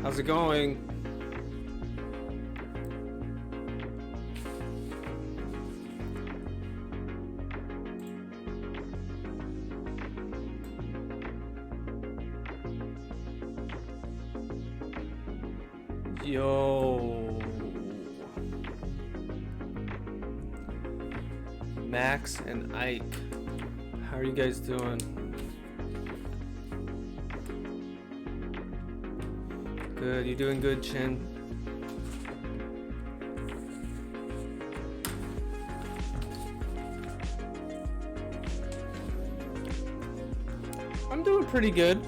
How's it going? Yo. Max and Ike. How are you guys doing? Good, you doing good, Chin? I'm doing pretty good.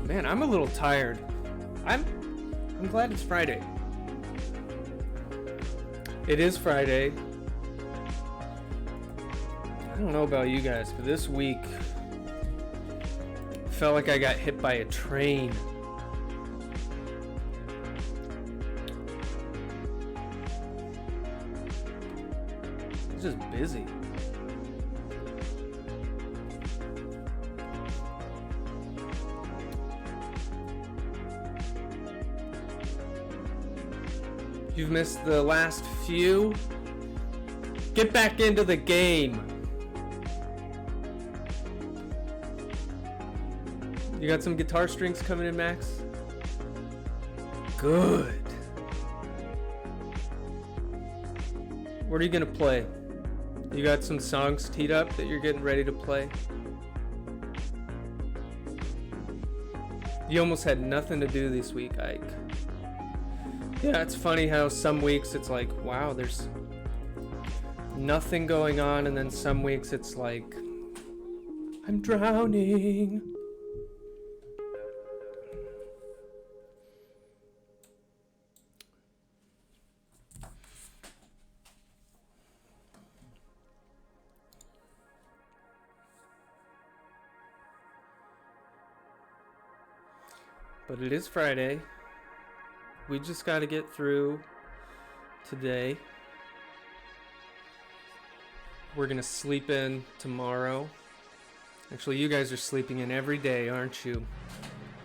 Man, I'm a little tired. I'm glad it's Friday. It is Friday. I don't know about you guys, but this week felt like I got hit by a train. It's just busy. You've missed the last few. Get back into the game. You got some guitar strings coming in, Max? Good. What are you gonna play? You got some songs teed up that you're getting ready to play? You almost had nothing to do this week, Ike. Yeah, it's funny how some weeks it's like, wow, there's nothing going on, and then some weeks it's like, I'm drowning. But it is Friday. We just got to get through today. We're going to sleep in tomorrow. Actually, you guys are sleeping in every day, aren't you?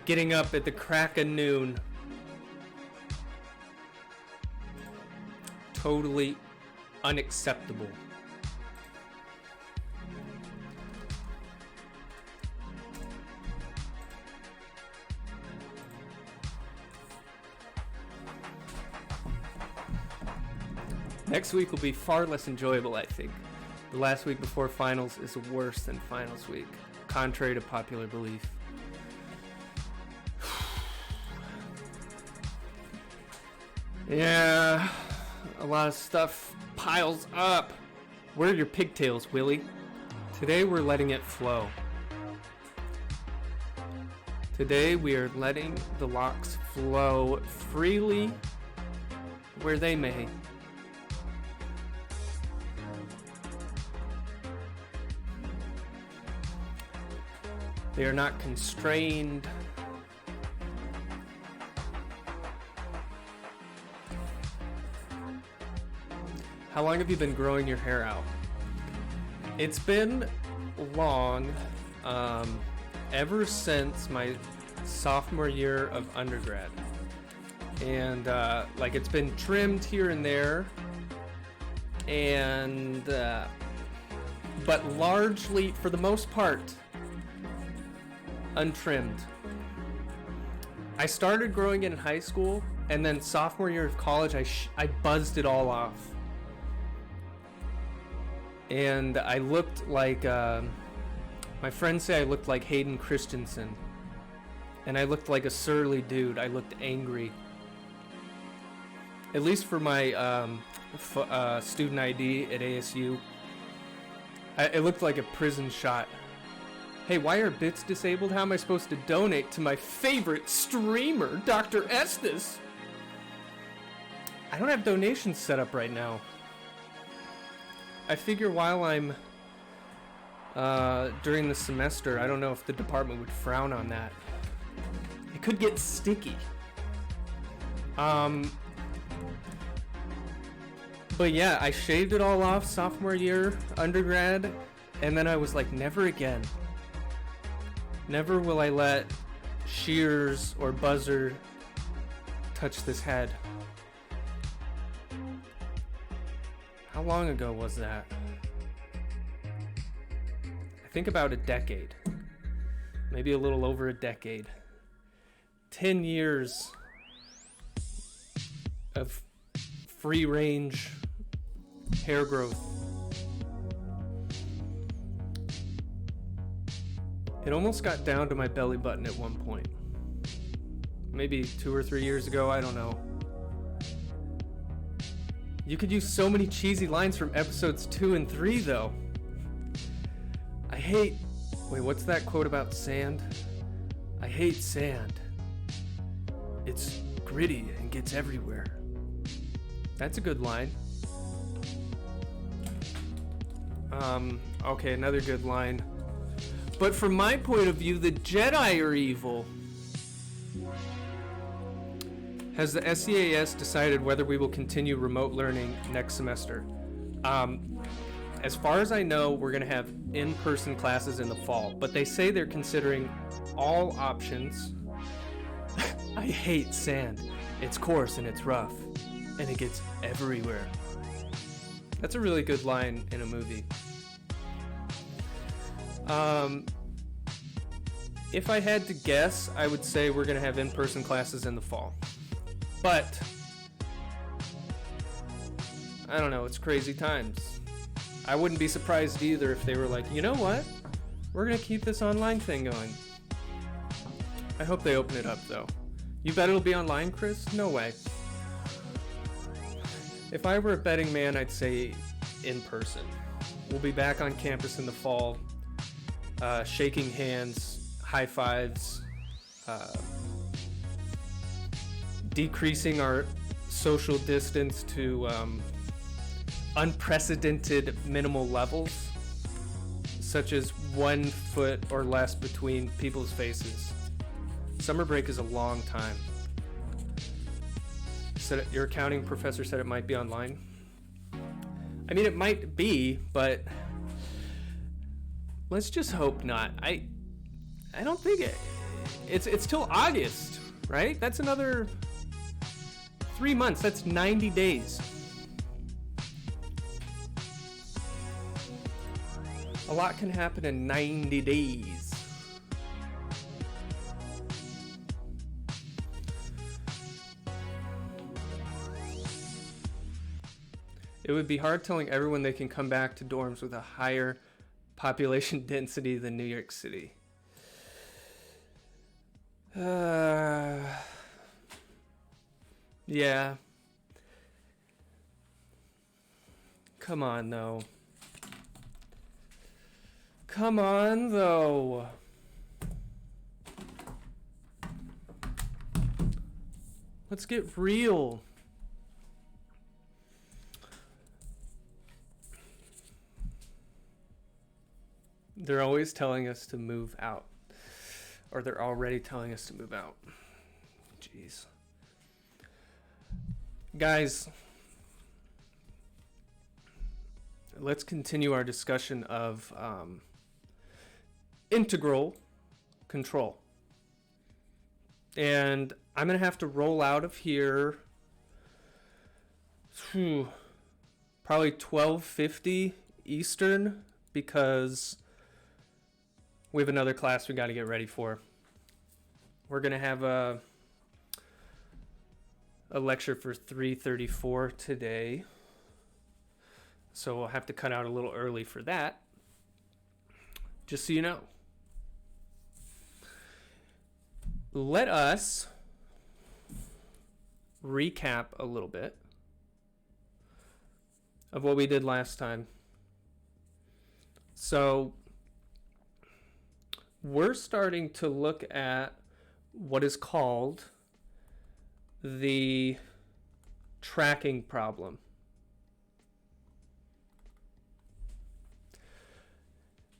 Getting up at the crack of noon. Totally unacceptable. Next week will be far less enjoyable, I think. The last week before finals is worse than finals week, contrary to popular belief. Yeah, a lot of stuff piles up. Where are your pigtails, Willie? Today we're letting it flow. Today we are letting the locks flow freely where they may. They are not constrained. How long have you been growing your hair out? It's been long, ever since my sophomore year of undergrad. And like it's been trimmed here and there, and but largely, for the most part, untrimmed. I started growing it in high school, and then sophomore year of college, I buzzed it all off. And I looked like, my friends say I looked like Hayden Christensen. And I looked like a surly dude. I looked angry. At least for my student ID at ASU. It looked like a prison shot. Hey, why are bits disabled? How am I supposed to donate to my favorite streamer, Dr. Estes? I don't have donations set up right now. I figure while I'm during the semester, I don't know if the department would frown on that. It could get sticky. But yeah, I shaved it all off sophomore year, undergrad, and then I was like, never again. Never will I let shears or buzzer touch this head. How long ago was that? I think about a decade. Maybe a little over a decade. 10 years of free range hair growth. It almost got down to my belly button at one point. Maybe 2 or 3 years ago, I don't know. You could use so many cheesy lines from episodes 2 and 3 though. Wait, what's that quote about sand? I hate sand. It's gritty and gets everywhere. That's a good line. Okay, another good line. But from my point of view, the Jedi are evil. Has the SEAS decided whether we will continue remote learning next semester? As far as I know, we're going to have in-person classes in the fall, but they say they're considering all options. I hate sand. It's coarse and it's rough, and it gets everywhere. That's a really good line in a movie. If I had to guess, I would say we're going to have in-person classes in the fall. But I don't know, it's crazy times. I wouldn't be surprised either if they were like, you know what? We're going to keep this online thing going. I hope they open it up though. You bet it'll be online, Chris? No way. If I were a betting man, I'd say in person. We'll be back on campus in the fall, shaking hands, high fives, decreasing our social distance to unprecedented minimal levels, such as 1 foot or less between people's faces. Summer break is a long time. Your accounting professor said it might be online. I mean, it might be, but let's just hope not. I don't think it's till August, right? That's another 3 months. That's 90 days. A lot can happen in 90 days. It would be hard telling everyone they can come back to dorms with a higher population density than New York City. Yeah. Come on, though. Come on, though. Let's get real. They're always telling us to move out. Or they're already telling us to move out. Jeez. Guys, let's continue our discussion of integral control. And I'm going to have to roll out of here probably 12:50 Eastern because we have another class we got to get ready for. We're going to have a lecture for 3:34 today. So we'll have to cut out a little early for that. Just so you know. Let us recap a little bit of what we did last time. So we're starting to look at what is called the tracking problem.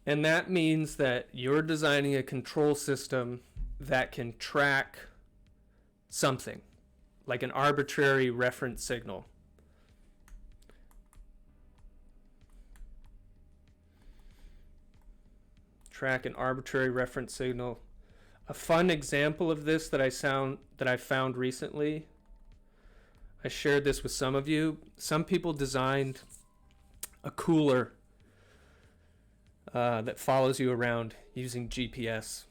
And that means that you're designing a control system that can track something, like an arbitrary reference signal. Track an arbitrary reference signal. A fun example of this that I found recently, I shared this with some of you. Some people designed a cooler that follows you around using GPS.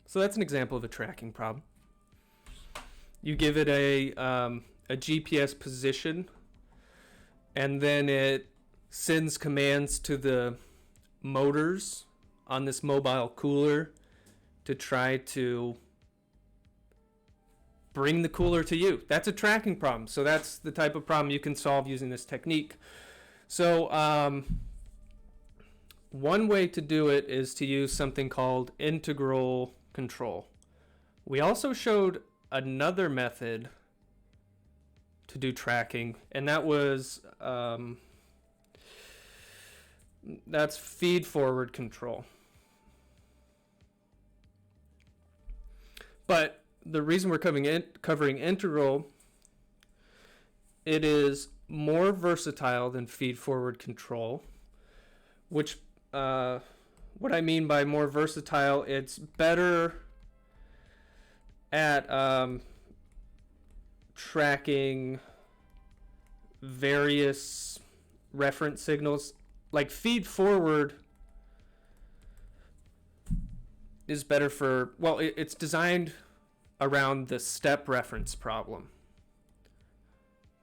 So that's an example of a tracking problem. You give it a GPS position, and then it sends commands to the motors on this mobile cooler to try to bring the cooler to you. That's a tracking problem. So that's the type of problem you can solve using this technique. So one way to do it is to use something called integral control. We also showed another method to do tracking, and that was that's feed forward control. But the reason we're covering integral, it is more versatile than feed forward control, which what I mean by more versatile, it's better at tracking various reference signals. Like feed forward is better for, well, it's designed around the step reference problem.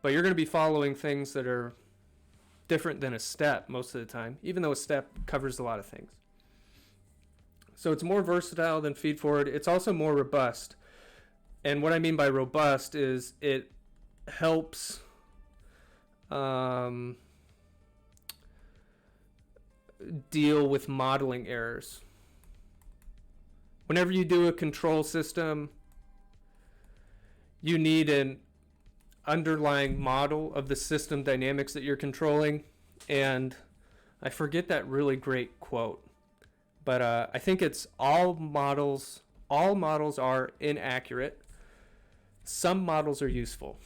But you're going to be following things that are different than a step most of the time, even though a step covers a lot of things. So it's more versatile than feed forward. It's also more robust. And what I mean by robust is it helps deal with modeling errors. Whenever you do a control system, you need an underlying model of the system dynamics that you're controlling. And I forget that really great quote, but I think it's all models are inaccurate. Some models are useful.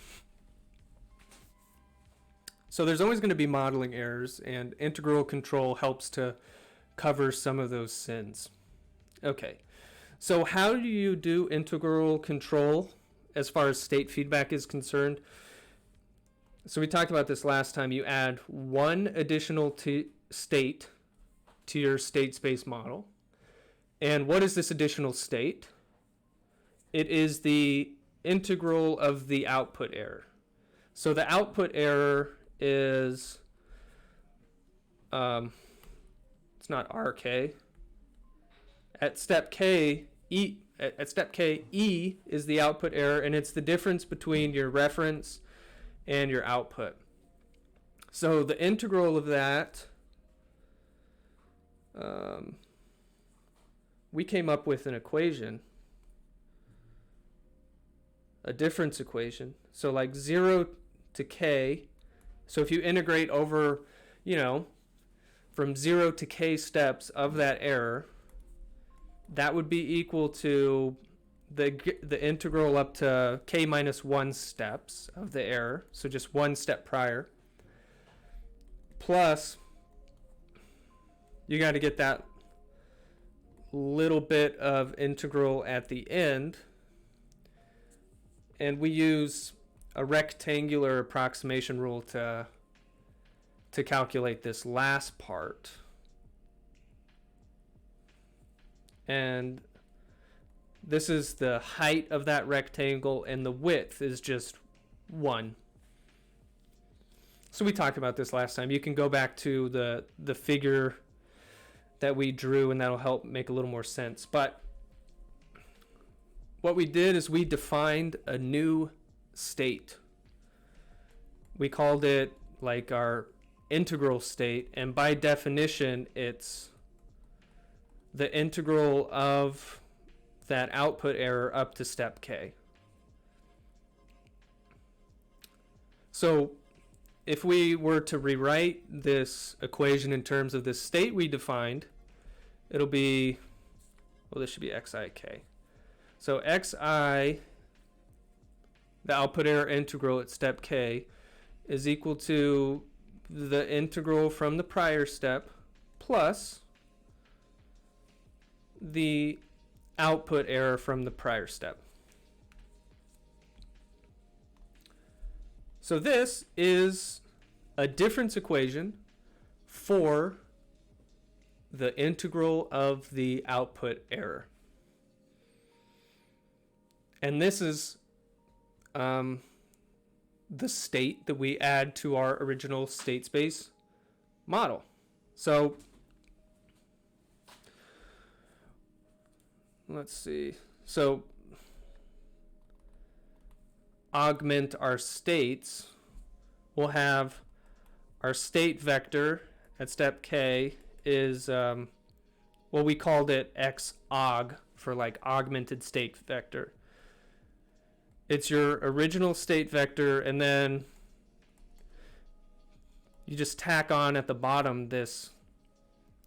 So there's always going to be modeling errors, and integral control helps to cover some of those sins. Okay, so how do you do integral control as far as state feedback is concerned? So we talked about this last time. You add one additional state to your state space model. And what is this additional state? It is the integral of the output error. So the output error is, it's not RK. At step K, E is the output error, and it's the difference between your reference and your output. So the integral of that, we came up with an equation, a difference equation. So like 0 to K, so if you integrate over, from 0 to K steps of that error, that would be equal to the integral up to K minus 1 steps of the error, so just one step prior, plus you got to get that little bit of integral at the end, and we use a rectangular approximation rule to calculate this last part. And this is the height of that rectangle, and the width is just 1. So we talked about this last time. You can go back to the figure that we drew, and that'll help make a little more sense. But what we did is we defined a new state. We called it like our integral state, and by definition, it's the integral of that output error up to step K. So if we were to rewrite this equation in terms of this state we defined, it'll be, well, this should be xik. So xi, the output error integral at step K, is equal to the integral from the prior step plus the output error from the prior step. So this is a difference equation for the integral of the output error. And this is the state that we add to our original state space model. So let's see. So augment our states. We'll have our state vector at step K is, well, we called it xaug for like augmented state vector. It's your original state vector, and then you just tack on at the bottom this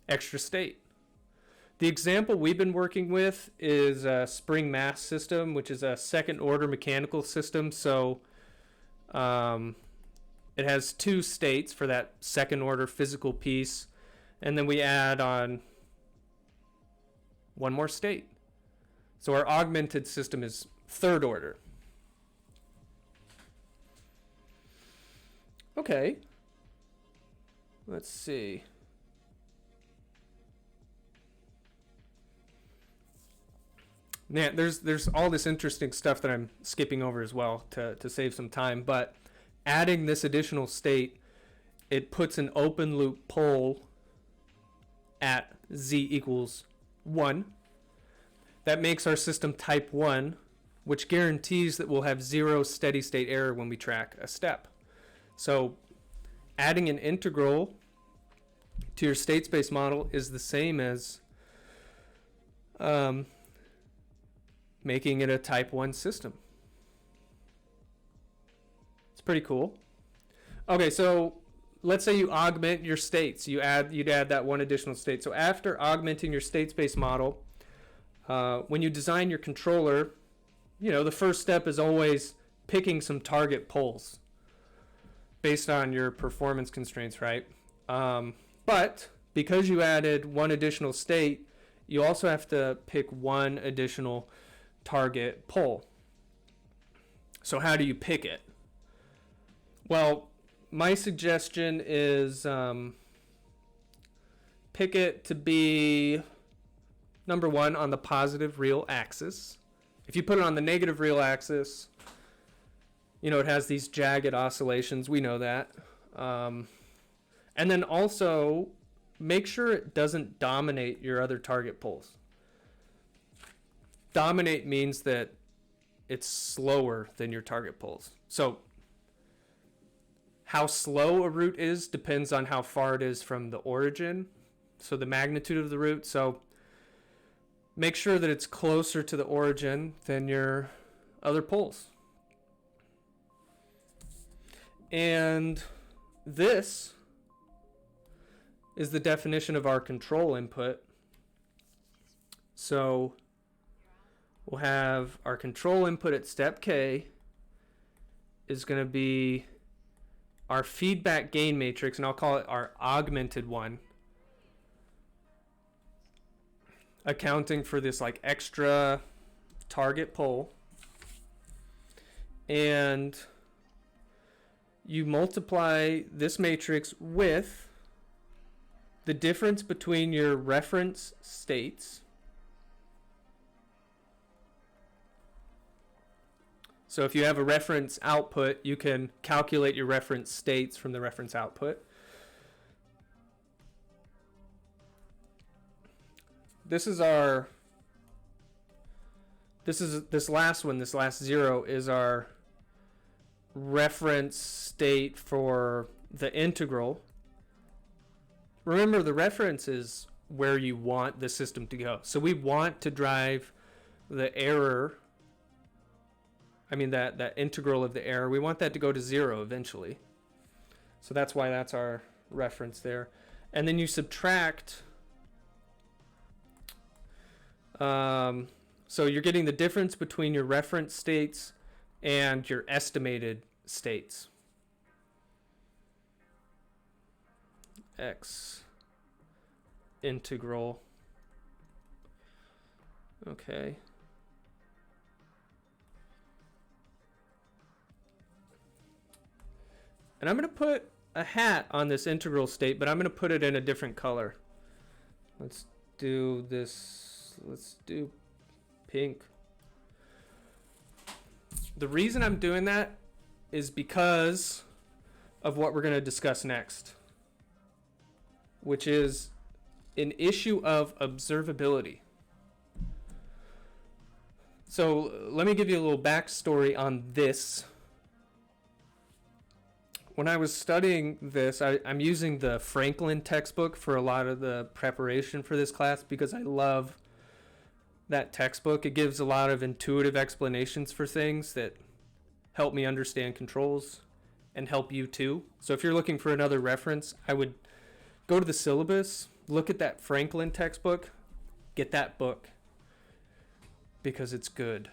extra state. The example we've been working with is a spring mass system, which is a second order mechanical system. So it has two states for that second order physical piece. And then we add on one more state. So our augmented system is third order. Okay. Let's see. Man, there's all this interesting stuff that I'm skipping over as well to save some time, but adding this additional state, it puts an open loop poll at z equals 1. That makes our system type 1, which guarantees that we'll have 0 steady state error when we track a step. So adding an integral to your state space model is the same as making it a type 1 system. It's pretty cool. Okay, so let's say you augment your states. You'd add that one additional state. So after augmenting your state space model, when you design your controller, the first step is always picking some target poles based on your performance constraints, right? But because you added one additional state, you also have to pick one additional target pole. So how do you pick it? Well, my suggestion is pick it to be number 1 on the positive real axis. If you put it on the negative real axis, it has these jagged oscillations. We know that. And then also make sure it doesn't dominate your other target poles. Dominate means that it's slower than your target poles. So how slow a route is depends on how far it is from the origin. So the magnitude of the route. So make sure that it's closer to the origin than your other poles. And this is the definition of our control input. So we'll have our control input at step K is going to be our feedback gain matrix, and I'll call it our augmented one, accounting for this like extra target pole. And you multiply this matrix with the difference between your reference states. So if you have a reference output, you can calculate your reference states from the reference output. This last 0 is our reference state for the integral. Remember, the reference is where you want the system to go. So we want to drive the error, that integral of the error, we want that to go to 0 eventually. So that's why that's our reference there. And then you subtract, so you're getting the difference between your reference states and your estimated states. X integral. Okay. And I'm going to put a hat on this integral state, but I'm going to put it in a different color. Let's do this. Let's do pink. The reason I'm doing that is because of what we're going to discuss next, which is an issue of observability. So let me give you a little backstory on this. When I was studying this, I'm using the Franklin textbook for a lot of the preparation for this class because I love that textbook. It gives a lot of intuitive explanations for things that help me understand controls and help you too. So if you're looking for another reference, I would go to the syllabus, look at that Franklin textbook, get that book because it's good.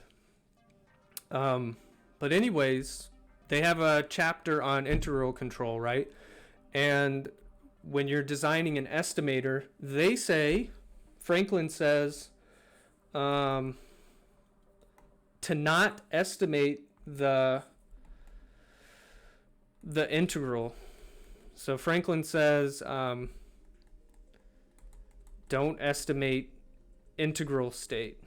But anyways, they have a chapter on integral control, right? And when you're designing an estimator, they say, Franklin says, to not estimate the integral. So Franklin says, don't estimate integral state.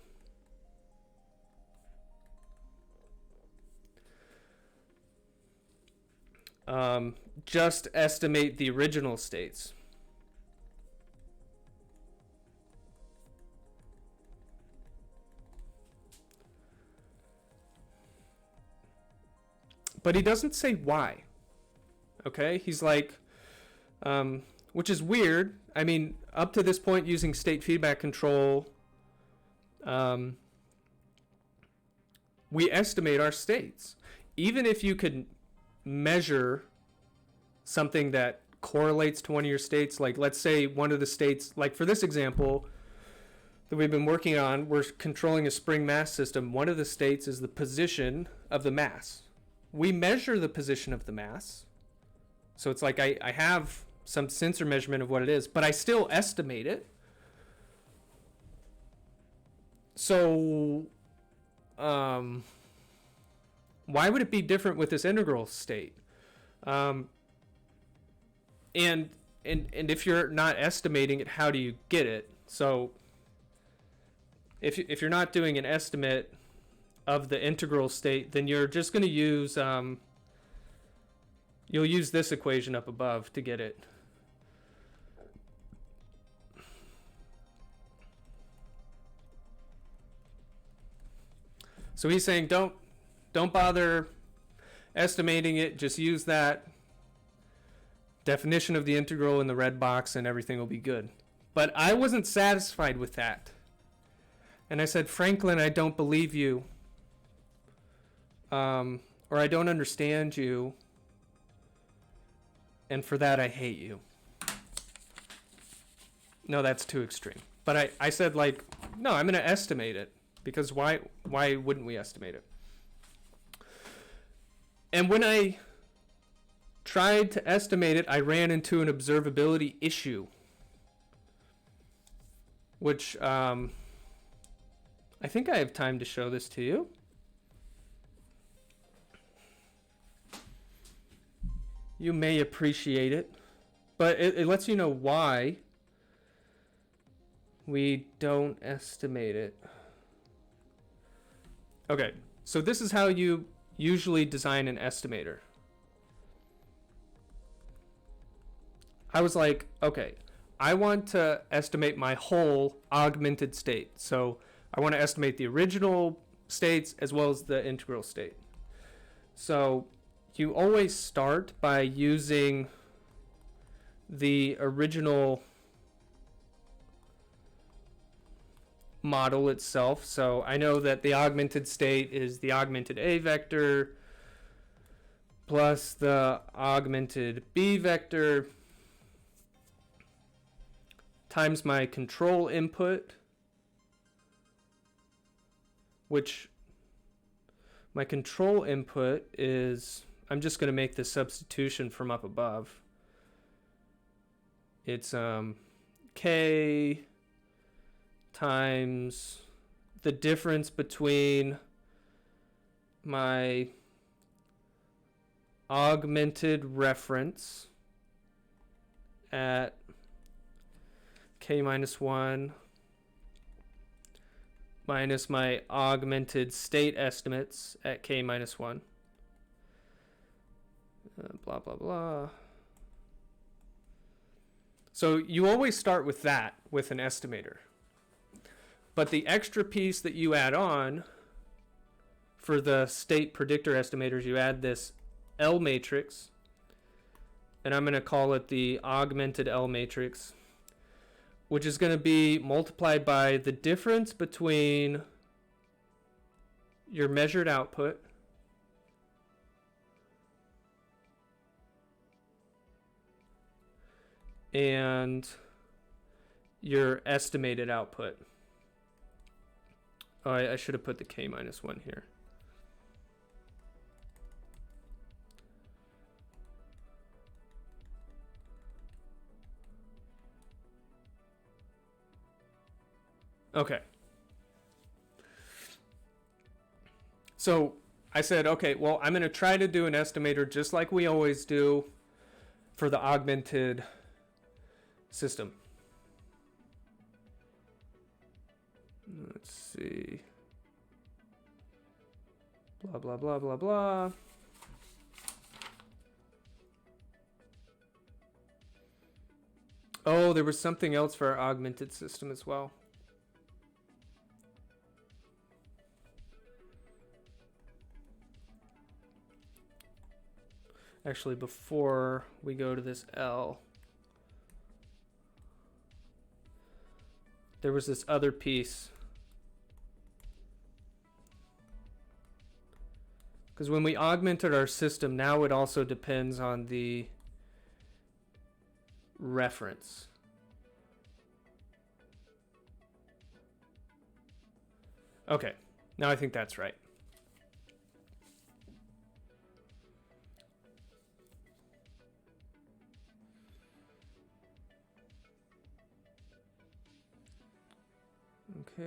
Just estimate the original states. But he doesn't say why. Okay? He's like, which is weird. I mean, up to this point, using state feedback control, we estimate our states. Even if you could measure something that correlates to one of your states, like let's say one of the states, like for this example that we've been working on, we're controlling a spring mass system. One of the states is the position of the mass. We measure the position of the mass. So it's like I have some sensor measurement of what it is, but I still estimate it. So why would it be different with this integral state? And if you're not estimating it, how do you get it? So if you're not doing an estimate of the integral state, then you're just going to use you'll use this equation up above to get it. So he's saying don't bother estimating it, just use that definition of the integral in the red box and everything will be good. But I wasn't satisfied with that. And I said, Franklin, I don't believe you. Or I don't understand you. And for that, I hate you. No, that's too extreme. But I said, like, no, I'm going to estimate it. Because why wouldn't we estimate it? And when I tried to estimate it, I ran into an observability issue. Which, I think I have time to show this to you. You may appreciate it. But it lets you know why we don't estimate it. Okay, so this is how you usually design an estimator. I was like, okay, I want to estimate my whole augmented state. So I want to estimate the original states as well as the integral state. So you always start by using the original model itself. So I know that the augmented state is the augmented A vector plus the augmented B vector times my control input, which my control input is, I'm just going to make the substitution from up above. It's K times the difference between my augmented reference at k minus 1 minus my augmented state estimates at k minus 1. Blah, blah, blah. So you always start with that, with an estimator. But the extra piece that you add on for the state predictor estimators, you add this L matrix, and I'm going to call it the augmented L matrix, which is going to be multiplied by the difference between your measured output and your estimated output. Oh, I should have put the k minus 1 here. Okay. So I said, okay, well, I'm going to try to do an estimator just like we always do for the augmented system. Let's see. Blah, blah, blah, blah, blah. Oh, there was something else for our augmented system as well. Actually, before we go to this L, there was this other piece. Because when we augmented our system, now it also depends on the reference. Okay, now I think that's right.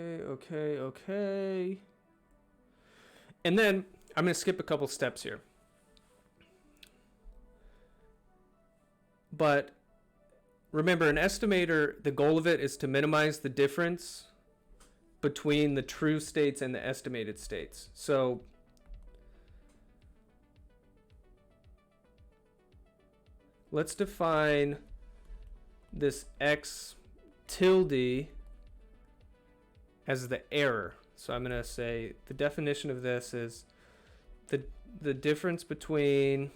Okay. And then I'm going to skip a couple steps here. But remember, an estimator, the goal of it is to minimize the difference between the true states and the estimated states. So let's define this x tilde as the error. So I'm going to say the definition of this is the difference between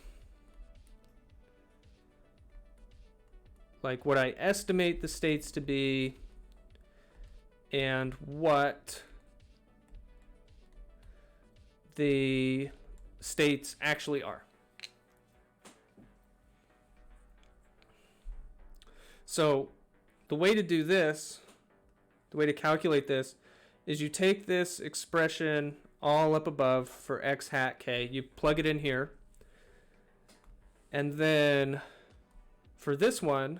like what I estimate the states to be and what the states actually are. So the way to do this, the way to calculate this, is you take this expression all up above for x hat k, you plug it in here, and then for this one,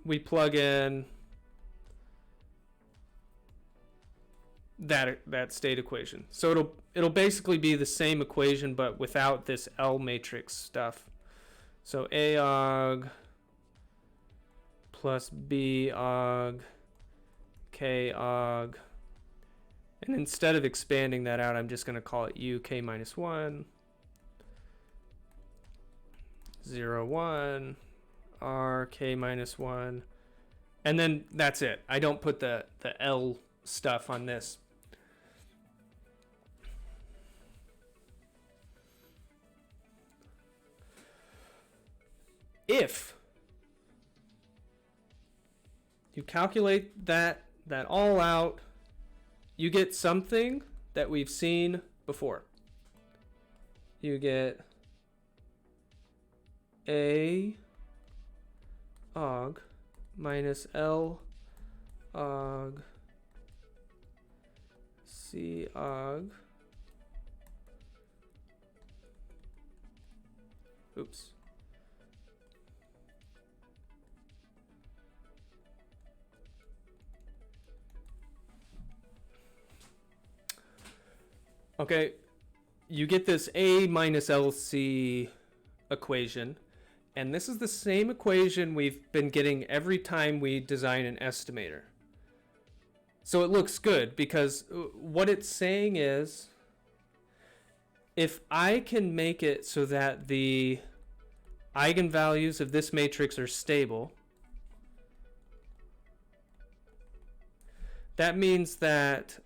we plug in that state equation. So it'll basically be the same equation but without this L matrix stuff. So aug plus baug kaug, and instead of expanding that out, I'm just going to call it uk minus 1 0 1 r k minus 1, and then that's it. I don't put the L stuff on this. If you calculate that all out, you get something that we've seen before. You get A aug minus L aug C aug. Oops. Okay, you get this A minus LC equation, and this is the same equation we've been getting every time we design an estimator. So it looks good because what it's saying is, if I can make it so that the eigenvalues of this matrix are stable, that means that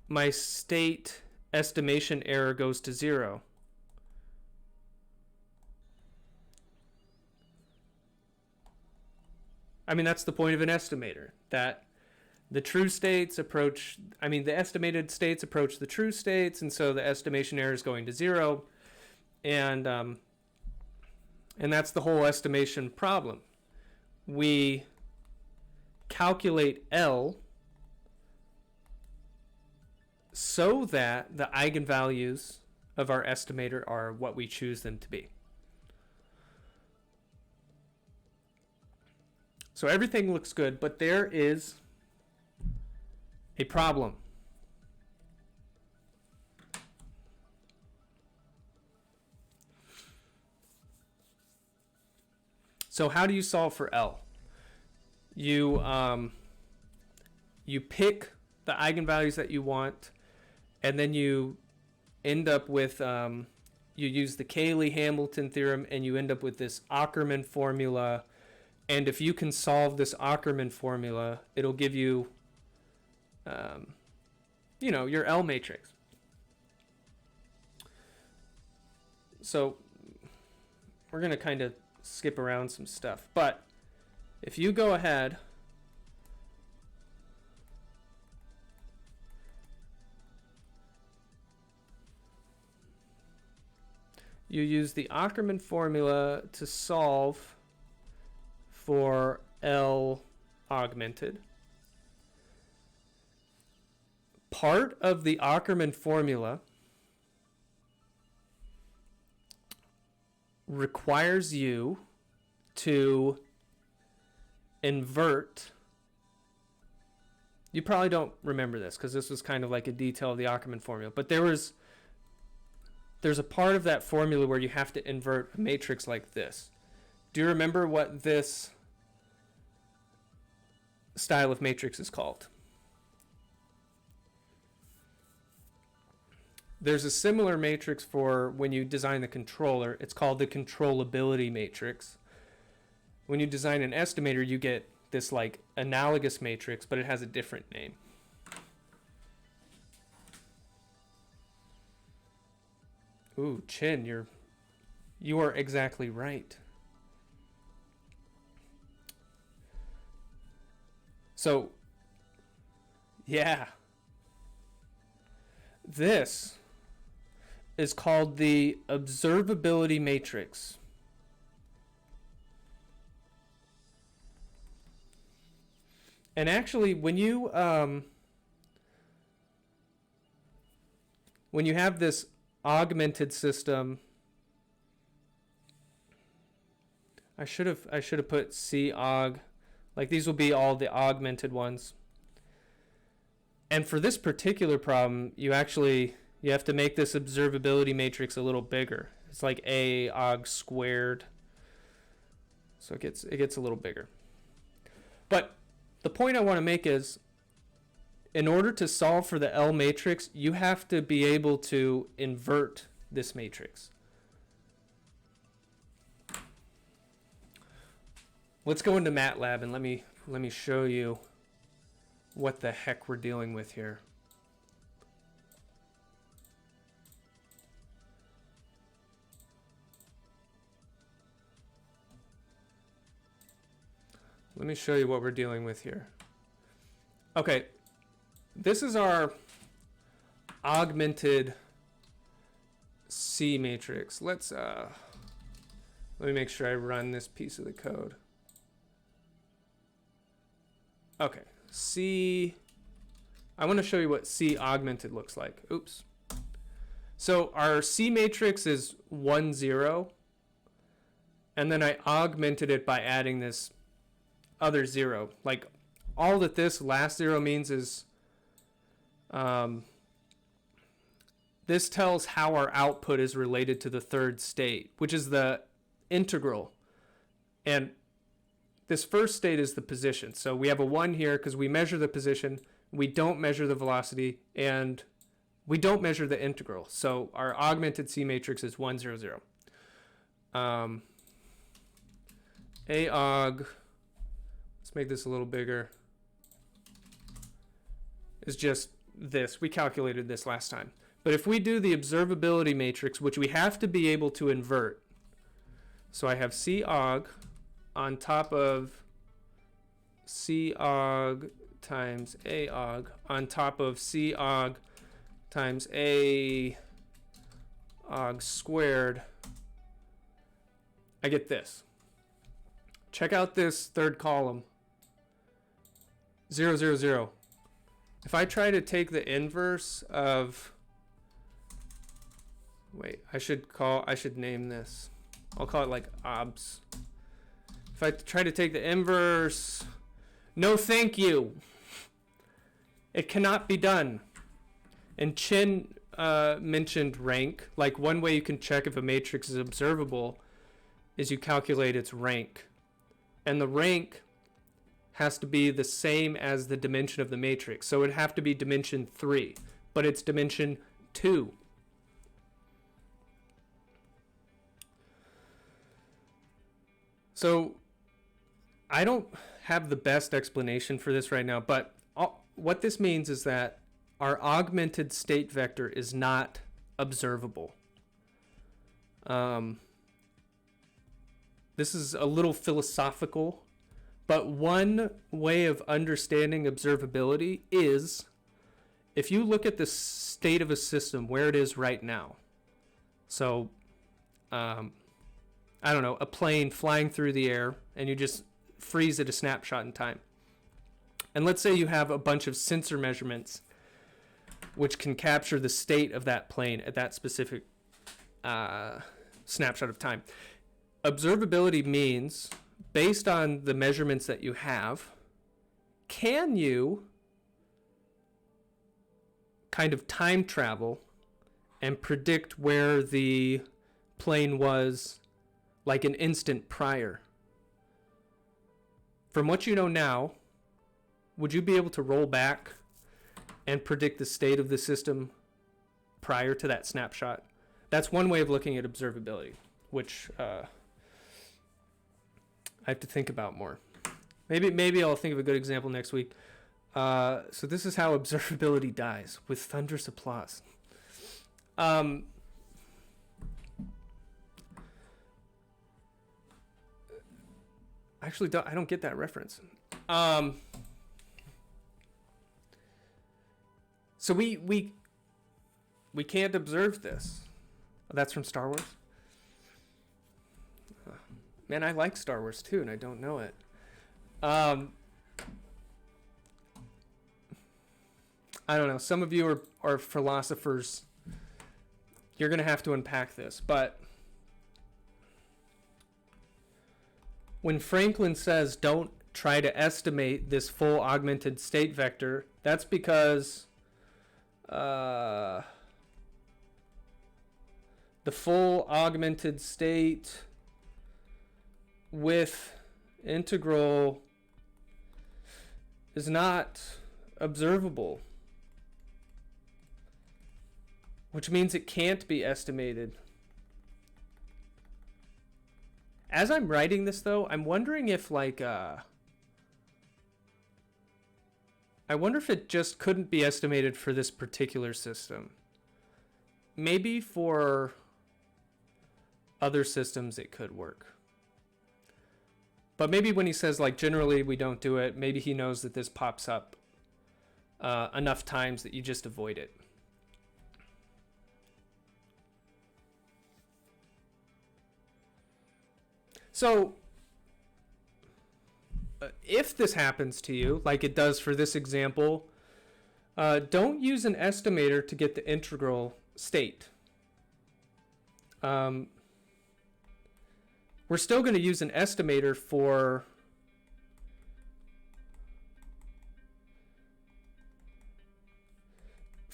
my state estimation error goes to 0. I mean, that's the point of an estimator, that the true states approach, the estimated states approach the true states, and so the estimation error is going to 0. And that's the whole estimation problem. We calculate L so that the eigenvalues of our estimator are what we choose them to be. So everything looks good, but there is a problem. So how do you solve for L? You pick the eigenvalues that you want, and then you end up with, you use the Cayley-Hamilton theorem, and you end up with this Ackermann formula. And if you can solve this Ackermann formula, it'll give you, your L matrix. So we're going to kind of skip around some stuff. But if you go ahead you use the Ackermann formula to solve for L augmented. Part of the Ackermann formula requires you to invert. You probably don't remember this because this was kind of like a detail of the Ackermann formula, but there's a part of that formula where you have to invert a matrix like this. Do you remember what this style of matrix is called? There's a similar matrix for when you design the controller. It's called the controllability matrix. When you design an estimator, you get this like analogous matrix, but it has a different name. Ooh, Chin, you are exactly right. So, yeah. This is called the observability matrix. And actually, when you have this augmented system, I should have put CAUG. Like these will be all the augmented ones. And for this particular problem, you have to make this observability matrix a little bigger. It's like A aug squared. So it gets a little bigger. But the point I want to make is, in order to solve for the L matrix, you have to be able to invert this matrix. Let's go into MATLAB and let me show you what the heck we're dealing with here. Let me show you what we're dealing with here. Okay, this is our augmented C matrix. Let me make sure I run this piece of the code. Okay, I want to show you what C augmented looks like. Oops. So our C matrix is 1, 0, and then I augmented it by adding this other 0. Like all that this last 0 means is this tells how our output is related to the third state, which is the integral. And this first state is the position. So we have a 1 here because we measure the position, we don't measure the velocity, and we don't measure the integral. So our augmented C matrix is 1, 0, 0. Aug, let's make this a little bigger, is just this. We calculated this last time. But if we do the observability matrix, which we have to be able to invert, so I have Caug on top of Caug times Aug on top of Caug times Aug squared, I get this. Check out this third column, 0, 0, 0. If I try to take the inverse of, wait, I should name this. I'll call it like obs. If I try to take the inverse, no thank you. It cannot be done. And Chin mentioned rank. Like one way you can check if a matrix is observable is you calculate its rank. And the rank has to be the same as the dimension of the matrix. So it'd have to be dimension 3, but it's dimension 2. So I don't have the best explanation for this right now, but what this means is that our augmented state vector is not observable. This is a little philosophical, but one way of understanding observability is if you look at the state of a system where it is right now. So, I don't know, a plane flying through the air, and you just freeze at a snapshot in time. And let's say you have a bunch of sensor measurements which can capture the state of that plane at that specific snapshot of time. Observability means, based on the measurements that you have, can you kind of time travel and predict where the plane was like an instant prior? From what you know now, would you be able to roll back and predict the state of the system prior to that snapshot? That's one way of looking at observability, which I have to think about more. Maybe I'll think of a good example next week. So this is how observability dies, with thunderous applause. Actually, I don't get that reference. So we can't observe this. That's from Star Wars. Man, I like Star Wars too, and I don't know it. I don't know. Some of you are philosophers. You're going to have to unpack this. But when Franklin says don't try to estimate this full augmented state vector, that's because the full augmented state with integral is not observable, which means it can't be estimated. As I'm writing this, though, I'm wondering if, like, I wonder if it just couldn't be estimated for this particular system. Maybe for other systems it could work. But maybe when he says, like, generally we don't do it, maybe he knows that this pops up enough times that you just avoid it. So, if this happens to you, like it does for this example, don't use an estimator to get the integral state. We're still going to use an estimator for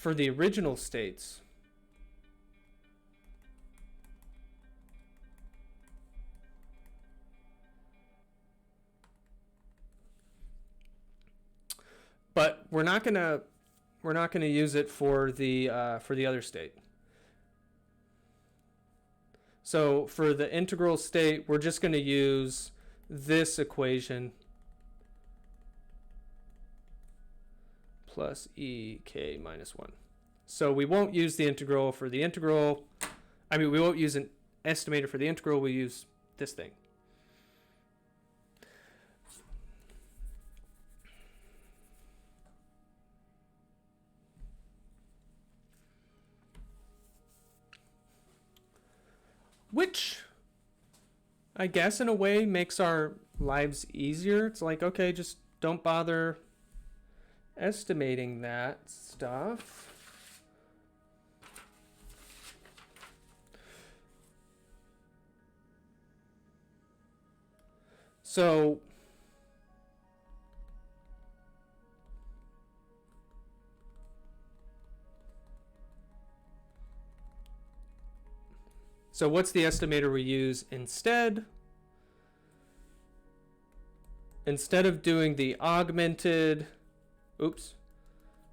the original states. we're not gonna use it for the other state. So for the integral state, we're just going to use this equation plus ek minus 1. So we won't use the integral for the integral. I mean, we won't use an estimator for the integral. We use this thing. Which, I guess, in a way, makes our lives easier. It's like, okay, just don't bother estimating that stuff. So what's the estimator we use instead? Instead of doing the augmented, oops,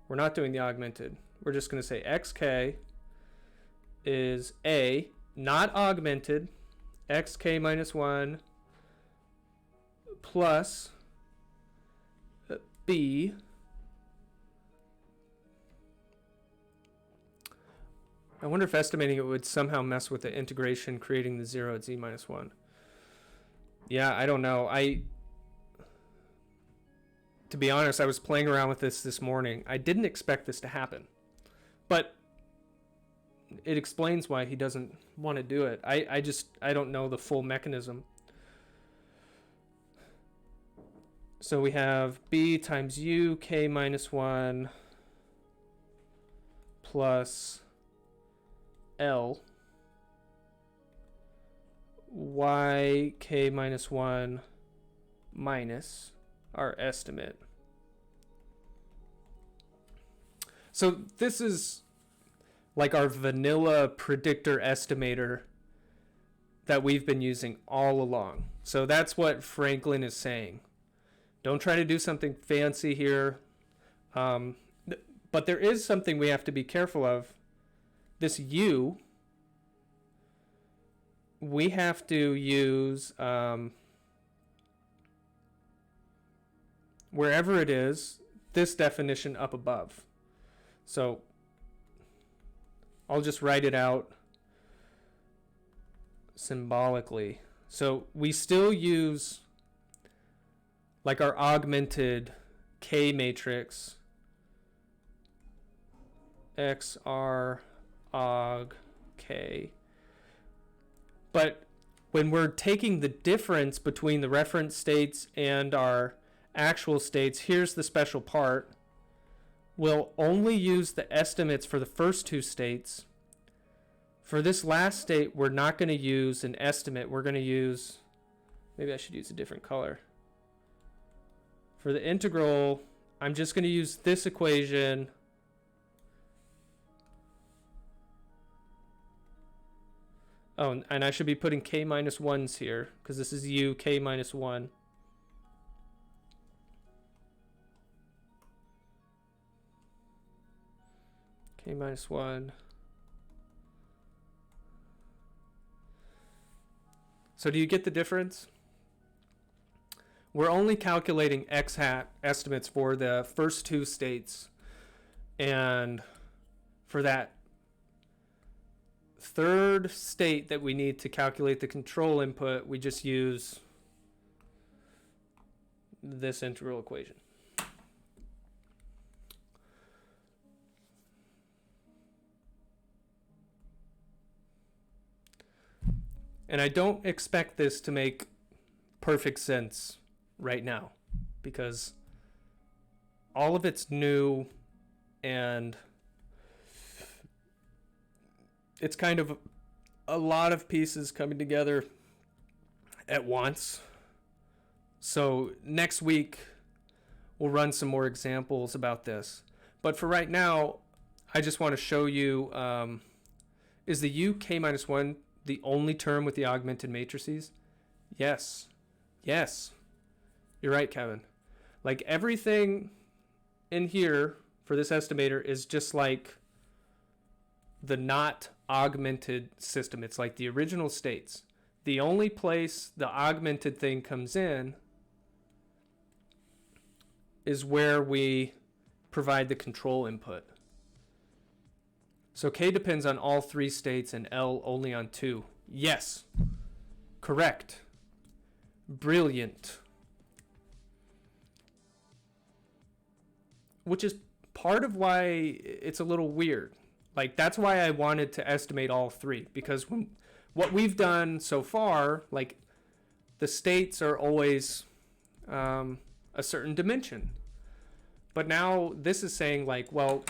we're not doing the augmented. We're just going to say xk is A, not augmented, xk minus 1 plus B I wonder if estimating it would somehow mess with the integration, creating the 0 at z minus 1. Yeah, I don't know. To be honest, I was playing around with this morning. I didn't expect this to happen. But it explains why he doesn't want to do it. I don't know the full mechanism. So we have b times u k minus 1 plus L y k minus 1 minus our estimate. So this is like our vanilla predictor estimator that we've been using all along. So that's what Franklin is saying. Don't try to do something fancy here. But there is something we have to be careful of. This U, we have to use wherever it is, this definition up above. So I'll just write it out symbolically. So we still use like our augmented K matrix, XR aug K. But when we're taking the difference between the reference states and our actual states, here's the special part. We'll only use the estimates for the first two states. For this last state, we're not going to use an estimate. We're going to use, maybe I should use a different color. For the integral, I'm just going to use this equation. Oh, and I should be putting k minus 1s here, because this is u, k minus 1. K minus 1. So do you get the difference? We're only calculating x hat estimates for the first two states. And for that third state that we need to calculate the control input, we just use this integral equation. And I don't expect this to make perfect sense right now, because all of it's new and it's kind of a lot of pieces coming together at once. So next week we'll run some more examples about this. But for right now, I just want to show you, is the u k minus 1 the only term with the augmented matrices? Yes. Yes. You're right, Kevin. Like everything in here for this estimator is just like the not augmented system. It's like the original states. The only place the augmented thing comes in is where we provide the control input. So K depends on all 3 states and L only on 2. Yes. Correct. Brilliant. Which is part of why it's a little weird. Like, that's why I wanted to estimate all 3, because what we've done so far, like, the states are always a certain dimension. But now this is saying, like, well,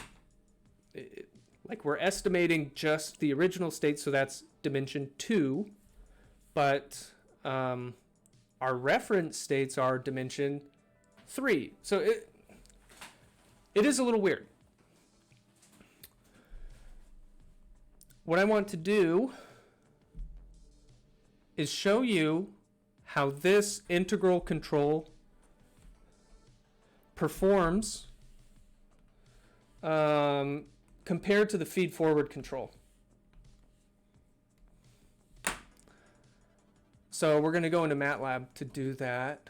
like, we're estimating just the original state, so that's dimension 2, but our reference states are dimension 3. So it is a little weird. What I want to do is show you how this integral control performs compared to the feed forward control. So we're going to go into MATLAB to do that.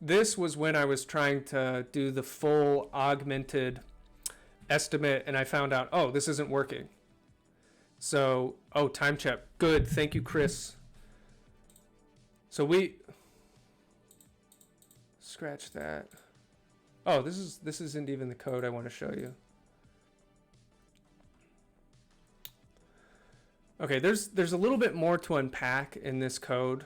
This was when I was trying to do the full augmented estimate, and I found out, oh, this isn't working. So, oh, time check. Good. Thank you, Chris. So we scratch that. Oh, this isn't even the code I want to show you. Okay, there's a little bit more to unpack in this code.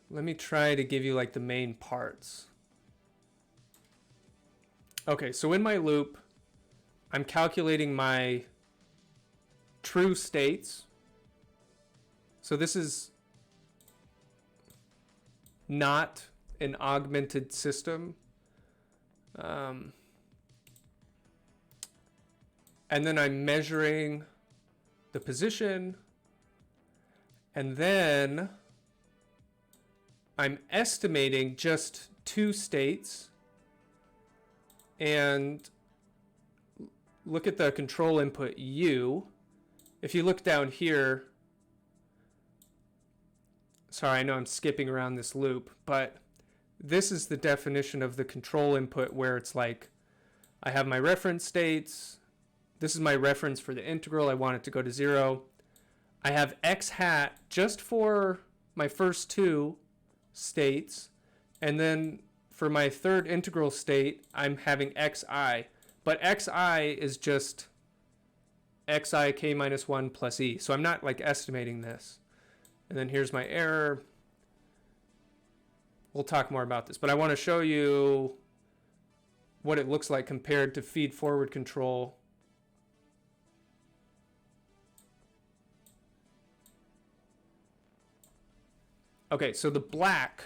Let me try to give you like the main parts. Okay, so in my loop, I'm calculating my true states. So this is not an augmented system. And then I'm measuring the position. And then I'm estimating just 2 states. And look at the control input U. If you look down here, sorry, I know I'm skipping around this loop, but this is the definition of the control input, where it's like, I have my reference states. This is my reference for the integral. I want it to go to 0. I have x hat just for my first 2 states. And then for my third integral state, I'm having xi. But xi is just xi k minus 1 plus e. So I'm not like estimating this. And then here's my error. We'll talk more about this, but I want to show you what it looks like compared to feed forward control. Okay, so the black,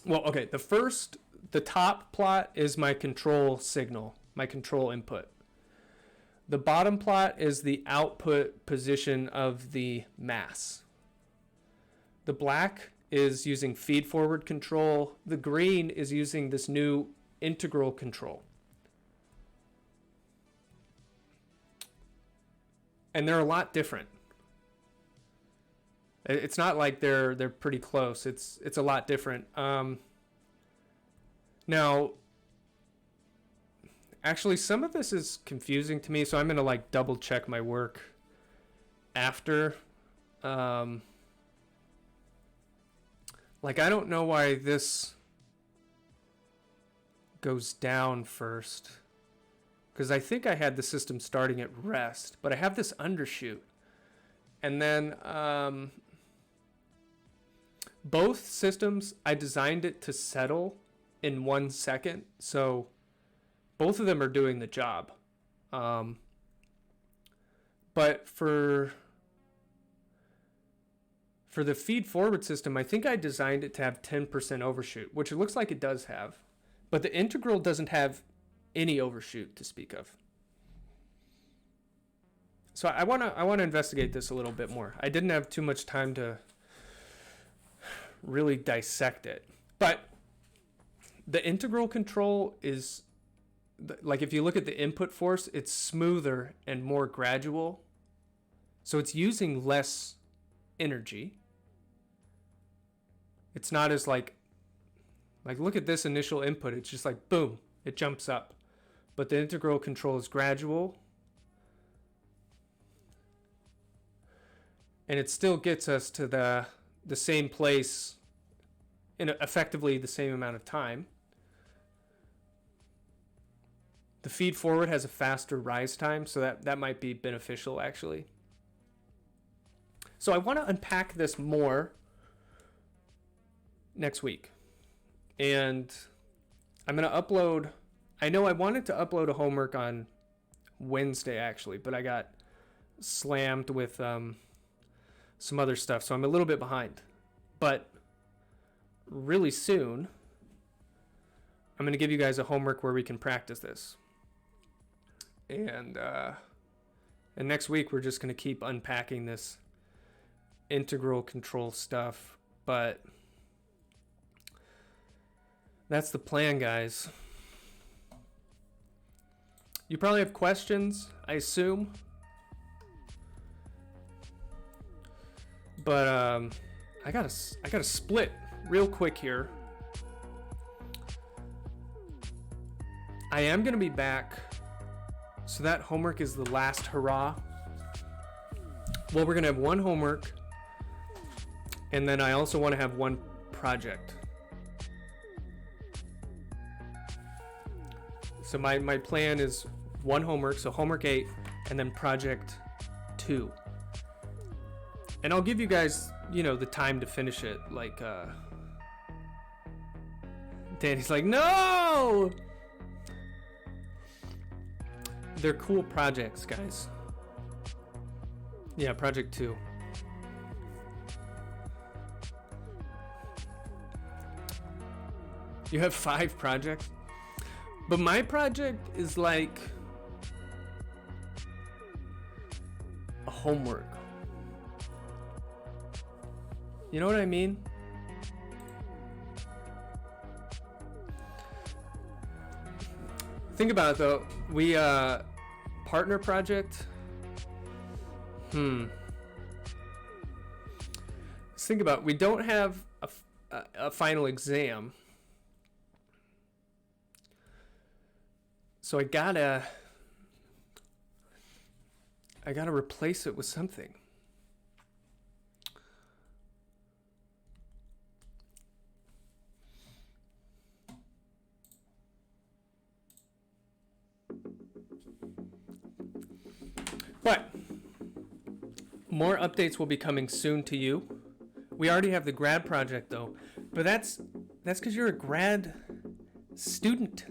well, okay, the top plot is my control signal, my control input. The bottom plot is the output position of the mass. The black is using feed forward control. The green is using this new integral control. And they're a lot different. It's not like they're pretty close. It's a lot different. Now, actually, some of this is confusing to me, so I'm gonna like double check my work after. Like, I don't know why this goes down first, because I think I had the system starting at rest, but I have this undershoot, and then both systems, I designed it to settle in 1 second, so both of them are doing the job. But for the feed forward system, I think I designed it to have 10% overshoot, which it looks like it does have. But the integral doesn't have any overshoot to speak of. So I wanna investigate this a little bit more. I didn't have too much time to really dissect it, but the integral control is like, if you look at the input force, it's smoother and more gradual, so it's using less energy. It's not as like look at this initial input, it's just like boom, it jumps up. But the integral control is gradual, and it still gets us to the same place in effectively the same amount of time. The feed forward has a faster rise time, so that might be beneficial actually. So I want to unpack this more next week. And I'm going to upload, I know I wanted to upload a homework on Wednesday actually, but I got slammed with some other stuff, so I'm a little bit behind. But really soon, I'm going to give you guys a homework where we can practice this. And next week, we're just going to keep unpacking this integral control stuff. But that's the plan, guys. You probably have questions, I assume. But I gotta split real quick here. I am gonna be back, so that homework is the last hurrah. Well, we're gonna have one homework, and then I also want to have one project. So my plan is one homework, so homework 8, and then project 2. And I'll give you guys, the time to finish it. Like, Danny's like, no! They're cool projects, guys. Yeah, project 2. You have 5 projects? But my project is like a homework. You know what I mean? Think about it though. We partner project. Let's think about it. We don't have a final exam. So I gotta replace it with something. But more updates will be coming soon to you. We already have the grad project though, but that's because you're a grad student.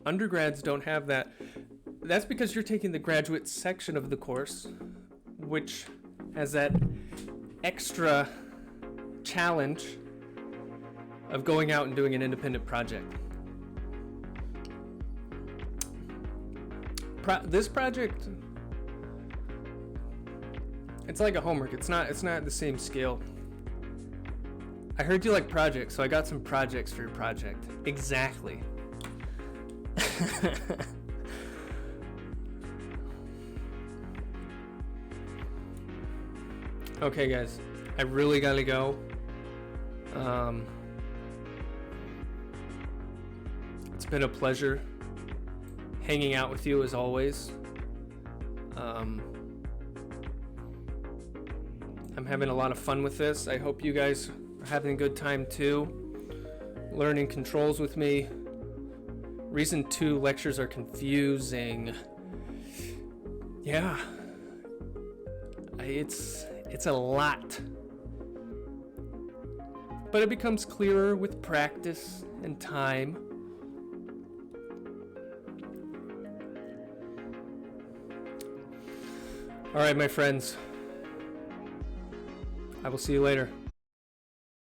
Undergrads don't have that. That's because you're taking the graduate section of the course, which has that extra challenge of going out and doing an independent project. This project, it's like a homework. It's not the same scale. I heard you like projects, so I got some projects for your project. Exactly. Okay, guys, I really gotta go. It's been a pleasure hanging out with you as always. I'm having a lot of fun with this. I hope you guys are having a good time too, learning controls with me. Reason 2 lectures are confusing. Yeah, it's a lot, but it becomes clearer with practice and time. All right, my friends, I will see you later.